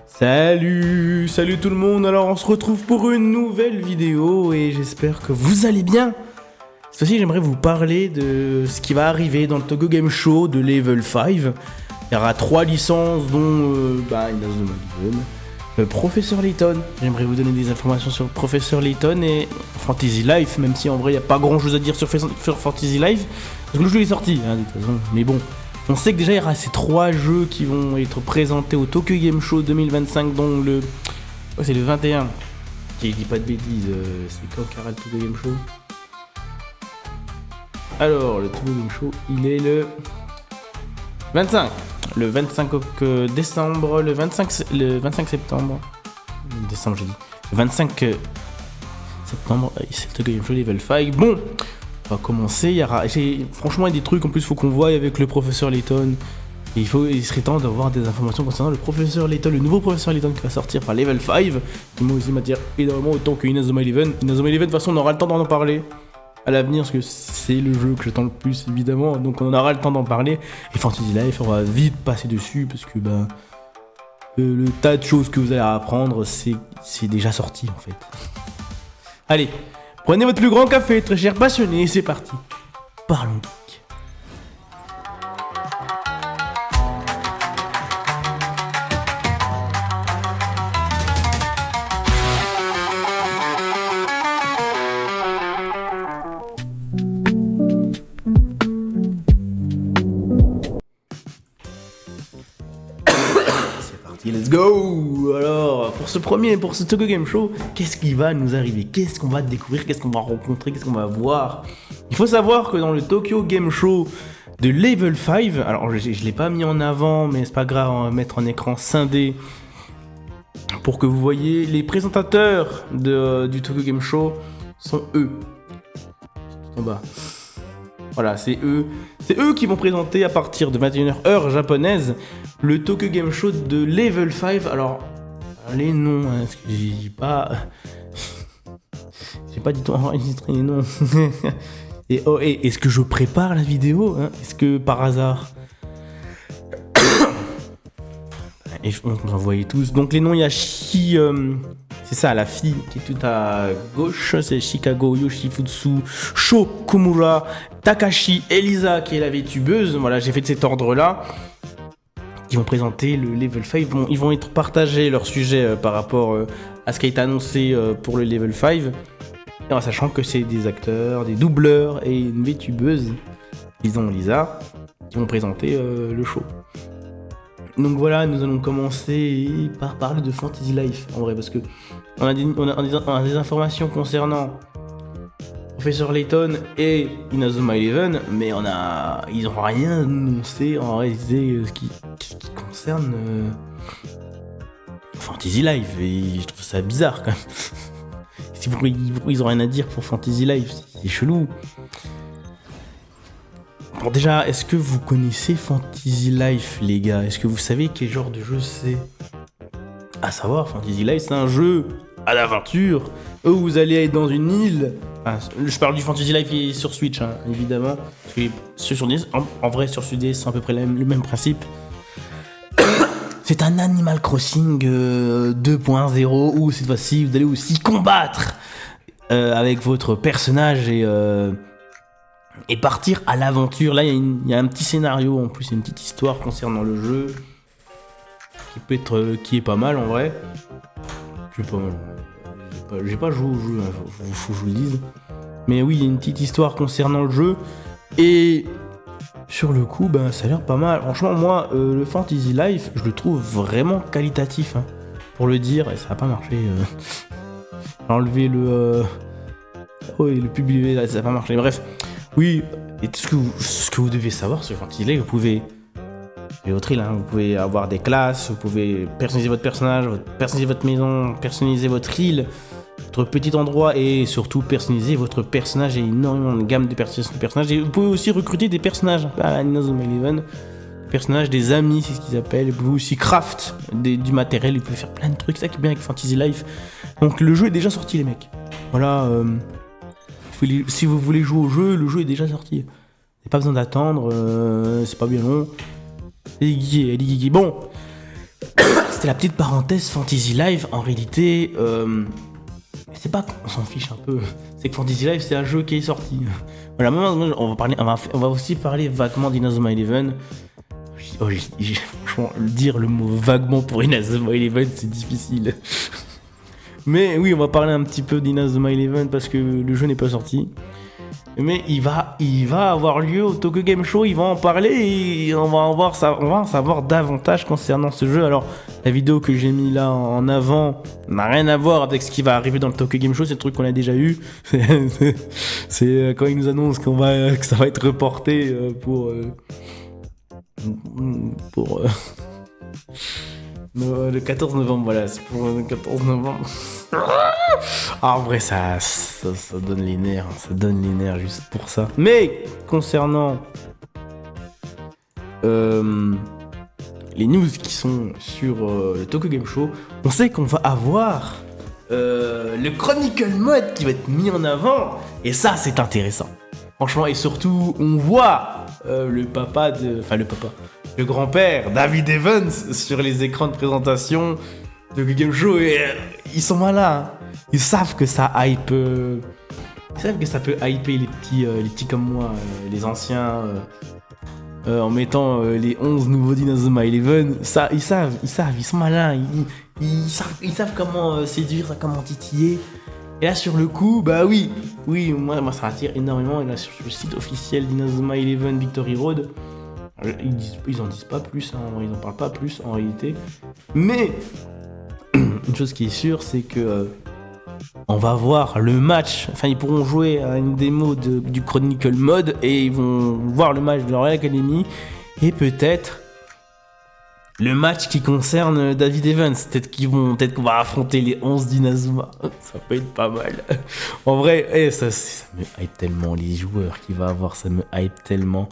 Salut tout le monde, alors on se retrouve pour une nouvelle vidéo et j'espère que vous allez bien. Cette fois-ci j'aimerais vous parler de ce qui va arriver dans le Tokyo Game Show de Level 5. Il y aura 3 licences dont Inazuma Eleven, Professeur Layton. J'aimerais vous donner des informations sur Professeur Layton et Fantasy Life, même si en vrai il n'y a pas grand chose à dire sur Fantasy Life, parce que le jeu est sorti de toute façon, mais bon. On sait que déjà il y aura ces 3 jeux qui vont être présentés au Tokyo Game Show 2025, dont le... Oh, c'est le 21. Je dis pas de bêtises, c'est quand qu'il y aura le Tokyo Game Show? Alors, le Tokyo Game Show, il est le 25. Le 25 décembre, le 25 septembre. Décembre, j'ai dit. Le 25 septembre, c'est le Tokyo Game Show Level 5. Bon, on va commencer. Franchement, il y a des trucs en plus, faut qu'on voie avec le professeur Layton. Et il serait temps d'avoir des informations concernant le professeur Layton, le nouveau professeur Layton qui va sortir par Level 5. Qui moi aussi m'attire énormément autant que Inazuma Eleven. Inazuma Eleven, de toute façon, on aura le temps d'en parler à l'avenir parce que c'est le jeu que j'attends le plus, évidemment. Donc on aura le temps d'en parler. Et Fantasy Life, on va vite passer dessus parce que le tas de choses que vous allez apprendre, c'est déjà sorti en fait. Allez. Prenez votre plus grand café, très chers passionnés, et c'est parti. Parlons geek. C'est parti, let's go. Alors, pour ce Tokyo Game Show, qu'est-ce qui va nous arriver? Qu'est-ce qu'on va découvrir? Qu'est-ce qu'on va rencontrer? Qu'est-ce qu'on va voir? Il faut savoir que dans le Tokyo Game Show de Level 5, alors je l'ai pas mis en avant, mais c'est pas grave, on va mettre en écran scindé pour que vous voyez. Les présentateurs du Tokyo Game Show sont eux. Tout en bas. Voilà, c'est eux qui vont présenter à partir de 21h heure japonaise le Tokyo Game Show de Level 5. Alors, les noms, hein, parce que j'ai pas du tout enregistré les noms. Et est-ce que je prépare la vidéo, hein? Est-ce que par hasard et on va voyez tous. Donc les noms, il y a c'est ça, la fille qui est tout à gauche, c'est Chicago Yoshifutsu, Sho Komura, Takashi Elisa qui est la VTubeuse. Voilà, j'ai fait de cet ordre-là. Ils vont présenter le Level 5, ils vont être partagés leur sujet par rapport à ce qui a été annoncé pour le Level 5. Et en sachant que c'est des acteurs, des doubleurs et une VTubeuse, disons Lisa, qui vont présenter le show. Donc voilà, nous allons commencer par parler de Fantasy Life, en vrai, parce que on a des informations concernant Professeur Layton et Inazuma Eleven, mais ils n'ont rien annoncé en réalité ce qui concerne Fantasy Life, et je trouve ça bizarre quand même. Ils ont rien à dire pour Fantasy Life, c'est chelou. Bon, déjà, est-ce que vous connaissez Fantasy Life, les gars? Est-ce que vous savez quel genre de jeu c'est? À savoir, Fantasy Life, c'est un jeu à l'aventure où vous allez être dans une île. Je parle du Fantasy Life qui est sur Switch, hein, évidemment. En vrai, sur Switch, c'est à peu près le même principe. C'est un Animal Crossing 2.0 où cette fois-ci, vous allez aussi combattre avec votre personnage et partir à l'aventure. Là, il y a un petit scénario, en plus, une petite histoire concernant le jeu qui est pas mal en vrai. J'ai pas joué au jeu, hein, faut que je vous le dise. Mais oui, il y a une petite histoire concernant le jeu. Et sur le coup, ça a l'air pas mal. Franchement, moi, le Fantasy Life, je le trouve vraiment qualitatif. Hein, pour le dire, et ça a pas marché. J'ai enlevé le public, ça a pas marché. Bref, oui. Et ce que vous devez savoir sur Fantasy Life, vous pouvez... votre île, hein. Vous pouvez avoir des classes, vous pouvez personnaliser votre personnage, personnaliser votre maison, personnaliser votre île, votre petit endroit et surtout personnaliser votre personnage. Il y a énormément de gamme de personnages. Et vous pouvez aussi recruter des personnages à Inazuma Eleven, personnages, des amis, c'est ce qu'ils appellent. Vous pouvez aussi craft du matériel, vous pouvez faire plein de trucs. C'est ça qui est bien avec Fantasy Life. Donc le jeu est déjà sorti, les mecs. Voilà. Si vous voulez jouer au jeu, le jeu est déjà sorti. Il n'y a pas besoin d'attendre, c'est pas bien long. Elle est geeky. Bon, c'était la petite parenthèse Fantasy Life. En réalité, c'est pas qu'on s'en fiche un peu. C'est que Fantasy Life, c'est un jeu qui est sorti. Voilà, maintenant, on va aussi parler vaguement d'Inazuma Eleven. Franchement, dire le mot vaguement pour Inazuma Eleven, c'est difficile. Mais oui, on va parler un petit peu d'Inazuma Eleven parce que le jeu n'est pas sorti. Mais il va avoir lieu au Tokyo Game Show, ils vont en parler et on va en savoir davantage concernant ce jeu. Alors, la vidéo que j'ai mis là en avant n'a rien à voir avec ce qui va arriver dans le Tokyo Game Show, c'est le truc qu'on a déjà eu. C'est quand ils nous annoncent que ça va être reporté pour le 14 novembre, voilà, c'est pour le 14 novembre. En vrai, ça donne les nerfs juste pour ça. Mais concernant les news qui sont sur le Tokyo Game Show, on sait qu'on va avoir le Chronicle Mode qui va être mis en avant, et ça, c'est intéressant. Franchement, et surtout, on voit le grand-père David Evans sur les écrans de présentation de Game Show, et ils sont malins. Ils savent que ça hype. Ils savent que ça peut hyper les petits comme moi, les anciens, en mettant les 11 nouveaux Inazuma Eleven. Ça, ils savent, ils sont malins. Ils savent comment séduire, comment titiller. Et là, sur le coup, bah oui, moi ça attire énormément. Et là, sur le site officiel d'Inazuma Eleven Victory Road, ils en disent pas plus, hein, ils en parlent pas plus en réalité. Mais une chose qui est sûre, c'est que on va voir le match. Enfin, ils pourront jouer à une démo du Chronicle Mode et ils vont voir le match de Royal Academy et peut-être le match qui concerne David Evans. Peut-être qu'on va affronter les 11 d'Inazuma. Ça peut être pas mal. En vrai, ça me hype tellement. Les joueurs qu'il va avoir, ça me hype tellement.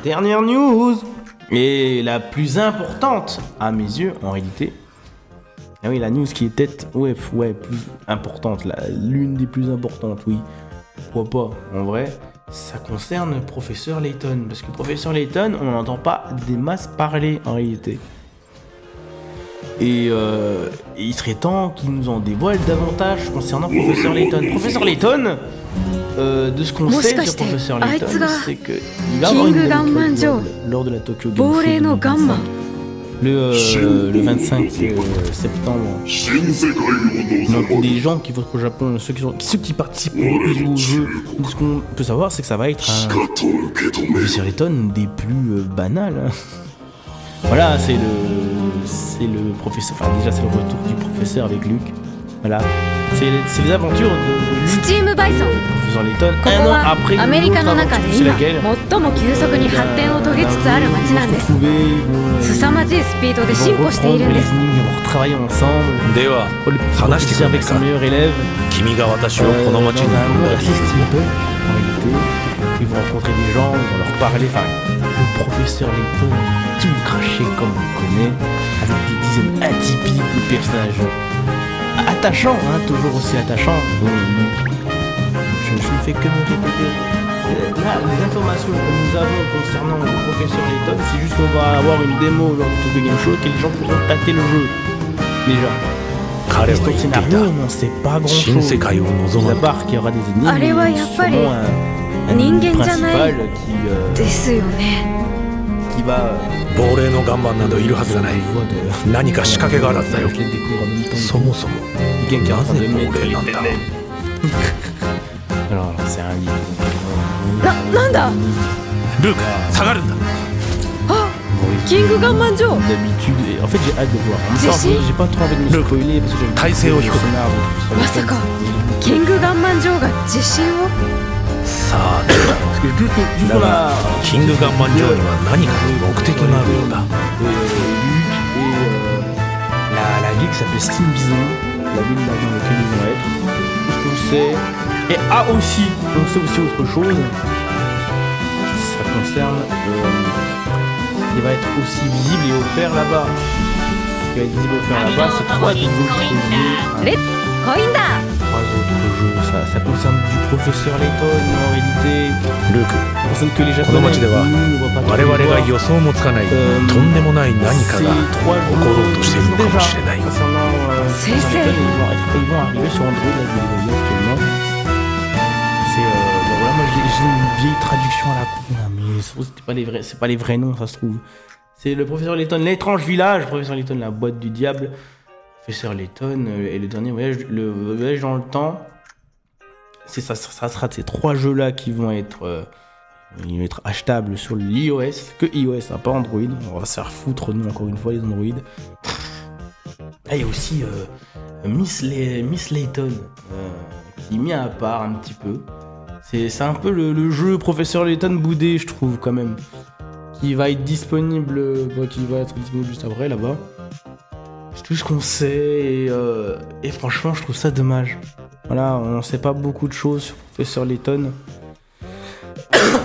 Dernière news, et la plus importante à mes yeux en réalité. Ah oui, la news qui était plus importante, l'une des plus importantes, oui. Pourquoi pas, en vrai, ça concerne Professeur Layton. Parce que Professeur Layton, on n'entend pas des masses parler en réalité. Et il serait temps qu'il nous en dévoile davantage concernant Professeur Layton. ProfesseurLayton, de ce qu'on sait sur Professeur Layton, c'est qu'il va avoir une démo lors de la Tokyo Game Show le 25 septembre. Donc des gens qui vont au Japon, ceux qui participent au jeu, ce qu'on peut savoir, c'est que ça va être un Professeur Layton des plus banals. Voilà, c'est le professeur. Enfin, déjà, c'est le retour du professeur avec Luke. Voilà, c'est les aventures de Luke, Steam Bison. Professeur Layton, un an après l'autre aventure, c'est laquelle 最も急速に発展を遂げつつある街なんです。凄まじいスピードで進歩しているんです。 Ils vont retravailler ensemble. では Le 話してく professeur れない avec か son meilleur élève. 君が私をこの町に Dans un 呼ん monde だ assez 理由 steampunk, en réalité. Ils vont rencontrer des gens, ils vont leur parler. Enfin, le professeur Layton, tout craché comme on le connaît, avec des dizaines atypiques de personnages attachants, hein, toujours aussi attachants. Je ne fais que me répéter. Là, les informations que nous avons concernant le professeur Layton, c'est juste qu'on va avoir une démo lors du Tokyo Game Show et que les gens pourront tâter le jeu. Déjà. 彼は L'histoire 言ってい scénario, た on n'en sait pas grand 新 chose. 世界を望 Mis ま à んと part qu'il y aura des énigmes, Allez, ouais, y a pas sûrement un ennemi 人間じゃない principal ですよね。 qui va 亡霊の岩盤などいるはずがない voix de 何か仕掛けがあるはずだよ je les découvre en même temps. そもそも Quelqu'un qui est en な train ぜ de 亡 mettre 霊 les なんだ ténèbres. Alors, c'est un livre. なんだ。ルーク下がるんだ キングガンマン城。 D'habitude, et en fait j'ai hâte de voir. En même temps, Si, si. j'ai pas trop envie de me spoiler parce que j'ai 体勢を低く scénar de まさかキングガンマン城が地震を。さあでは Parce que juste だ qu'on が a キングガンマン城には何かの目的があるようだ Luke et la ville qui s'appelle Steam Bison, la ville là dans laquelle ils vont être. Tout ce qu'on sait. Et on sait aussi autre chose. Ça concerne ce qui va être aussi visible et offert là-bas. Ce qui va être visible et offert là-bas, c'est 3 niveaux. レッツこいんだ。 3 autres jeux, ça concerne du professeur Layton en réalité. ルーク、 Ça concerne que les この japonais. 街では Nous, on va pas 我 trop 々 les が voir. 予想もつかないとんでもない何か Ces が 3 起ころうとしているのかもしれない。 concernant C'est Professeur fait. Layton, ils vont arriver sur Android, là vous les voyez actuellement. C'est bon, voilà, moi j'ai une vieille traduction à la con, là, mais c'est pas les vrais noms, ça se trouve. C'est le professeur Layton, l'étrange village, professeur Layton, la boîte du diable, professeur Layton et le dernier voyage, le voyage dans le temps. C'est ça sera ces 3 jeux là qui vont être achetables sur l'iOS, que iOS, hein, pas Android. On va se faire foutre nous encore une fois les Android. Ah, il y a aussi Miss Layton qui est mis à part un petit peu. C'est un peu le jeu professeur Layton boudé, je trouve quand même, qui va être disponible, juste après là-bas. C'est tout ce qu'on sait et franchement je trouve ça dommage. Voilà, on sait pas beaucoup de choses sur Professeur Layton.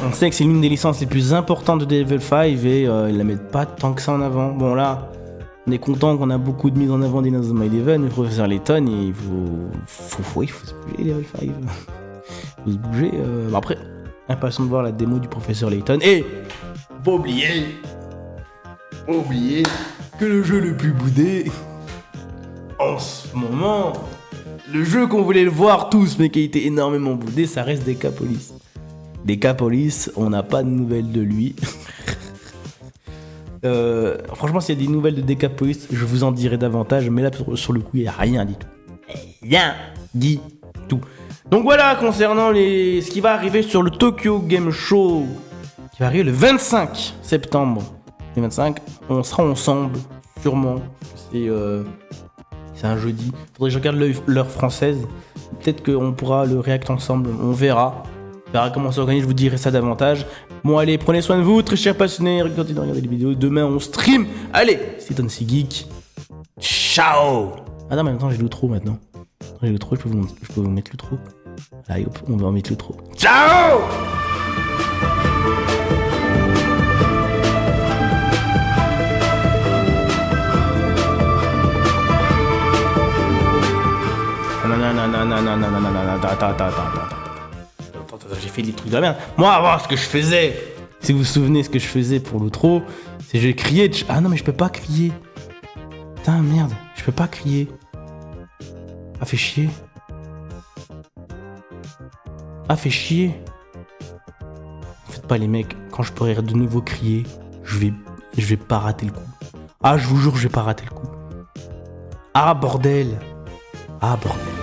On sait que c'est l'une des licences les plus importantes de Level 5 et ils la mettent pas tant que ça en avant. Bon là, on est content qu'on a beaucoup de mise en avant d'Inazuma Eleven, mais Professeur Layton, il faut se bouger Level 5. Il faut se bouger. Après, impatient de voir la démo du Professeur Layton. Et pas oublier que le jeu le plus boudé en ce moment, le jeu qu'on voulait le voir tous mais qui a été énormément boudé, ça reste Decapolis. Decapolis, on n'a pas de nouvelles de lui. Franchement, s'il y a des nouvelles de Decapolis, je vous en dirai davantage, mais là sur le coup, il n'y a rien dit tout. Rien dit tout. Donc voilà, concernant ce qui va arriver sur le Tokyo Game Show, qui va arriver le 25 septembre. Le 25, on sera ensemble, sûrement. C'est un jeudi. Faudrait que je regarde l'heure française. Peut-être qu'on pourra le react ensemble. On verra. On verra comment ça s'organise. Je vous dirai ça davantage. Bon, allez, prenez soin de vous, très chers passionnés. Continuez de regarder les vidéos. Demain, on stream. Allez, c'est Tonsi Geek. Ciao. Ah non, mais attends, j'ai l'outro maintenant. J'ai l'outro, je peux vous mettre l'outro. Allez, hop, on va en mettre l'outro. Ciao. Attends, j'ai fait des trucs de la merde. Moi, avant, ce que je faisais, si vous vous souvenez ce que je faisais pour l'outro, c'est que je criais. Ah non, mais je peux pas crier. Putain, merde, je peux pas crier. Ah, fait chier. Ah, fait chier. Faites pas les mecs, quand je pourrais de nouveau crier, je vais pas rater le coup. Ah, je vous jure, je vais pas rater le coup. Ah, bordel. Ah, bordel.